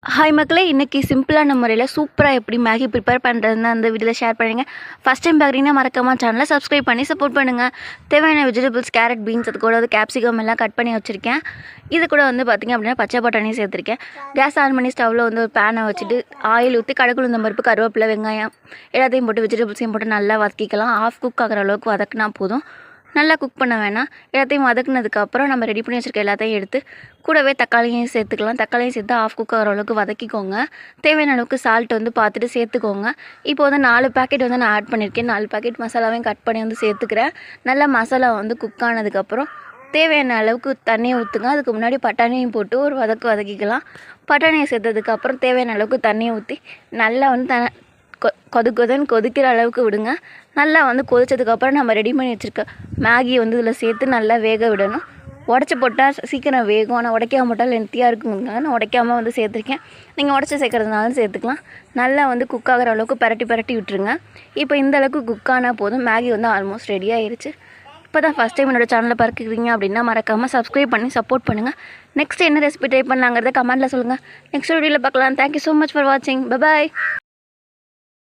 Hi மக்களே, இன்றைக்கி சிம்பிளான முறையில் சூப்பராக எப்படி மேகி ப்ரிப்பேர் பண்ணுறதுன்னு அந்த வீடியோவில் ஷேர் பண்ணுங்க. ஃபஸ்ட் டைம் பார்க்குறீங்கன்னா மறக்காம சேனலை சப்ஸ்கிரைப் பண்ணி சப்போர்ட் பண்ணுங்கள். தேவையான வெஜிடபிள்ஸ் கேரட், பீன்ஸ், அது கூட வந்து கேப்சிகம் எல்லாம் கட் பண்ணி வச்சுருக்கேன். இது கூட வந்து பார்த்திங்க அப்படின்னா பச்சை பட்டாணியும் சேர்த்துருக்கேன். கேஸ் ஆன் பண்ணி ஸ்டவ்வில் வந்து ஒரு பேனை வச்சுட்டு ஆயில் ஊற்றி கடுகு, உளுந்தம் பருப்பு, கருவேப்பிலை, வெங்காயம் எல்லாத்தையும் போட்டு வெஜிடபிள்ஸையும் போட்டு நல்லா வதக்கிக்கலாம். ஆஃப் குக் ஆகிற அளவுக்கு வதக்கினா போதும், நல்லா குக் பண்ண வேணாம். எல்லாத்தையும் வதக்குனதுக்கப்புறம் நம்ம ரெடி பண்ணி வச்சுருக்க எல்லாத்தையும் எடுத்து கூடவே தக்காளியும் சேர்த்துக்கலாம். தக்காளியும் சேர்த்து ஆஃப் குக் ஆகிற அளவுக்கு வதக்கிக்கோங்க. தேவையான அளவுக்கு சால்ட் வந்து பார்த்துட்டு சேர்த்துக்கோங்க. இப்போ வந்து 4 பேக்கெட் வந்து நான் ஆட் பண்ணியிருக்கேன். 4 பேக்கெட் மசாலாவையும் கட் பண்ணி வந்து சேர்த்துக்கிறேன். நல்லா மசாலா வந்து குக் ஆனதுக்கப்புறம் தேவையான அளவுக்கு தண்ணியை ஊற்றுங்க. அதுக்கு முன்னாடி பட்டாணியும் போட்டு ஒரு வதக்கிக்கலாம். பட்டாணியை சேர்த்ததுக்கப்புறம் தேவையான அளவுக்கு தண்ணியை ஊற்றி நல்லா வந்து கொதிக்கிற அளவுக்கு விடுங்க. நல்லா வந்து கொதிச்சதுக்கப்புறம் நம்ம ரெடி பண்ணி வச்சுருக்க மேகியை வந்து இதில் சேர்த்து நல்லா வேக விடணும். உடச்சி போட்டால் சீக்கிரம் வேகும், ஆனால் உடைக்காம போட்டால் லென்த்தியாக இருக்குங்க. நான் உடைக்காமல் வந்து சேர்த்துருக்கேன். நீங்கள் உடச்சி சேர்க்குறதுனாலும் சேர்த்துக்கலாம். நல்லா வந்து குக் ஆகிற அளவுக்கு பரட்டி விட்டுருங்க. இப்போ இந்த அளவுக்கு குக் ஆனால் போதும். மேகி வந்து ஆல்மோஸ்ட் ரெடி ஆயிடுச்சு. இப்போ தான் ஃபஸ்ட் டைம் என்னோடய சேனலை பார்க்குறீங்க அப்படின்னா மறக்காமல் சப்ஸ்கிரைப் பண்ணி சப்போர்ட் பண்ணுங்கள். நெக்ஸ்ட் என்ன ரெசிபி ட்ரை பண்ணலாங்கிறத கமெண்ட்டில் சொல்லுங்கள். நெக்ஸ்ட் வீடியோவில் பார்க்கலாம். தேங்க்யூ ஸோ மச் ஃபார் வாட்சிங். பை.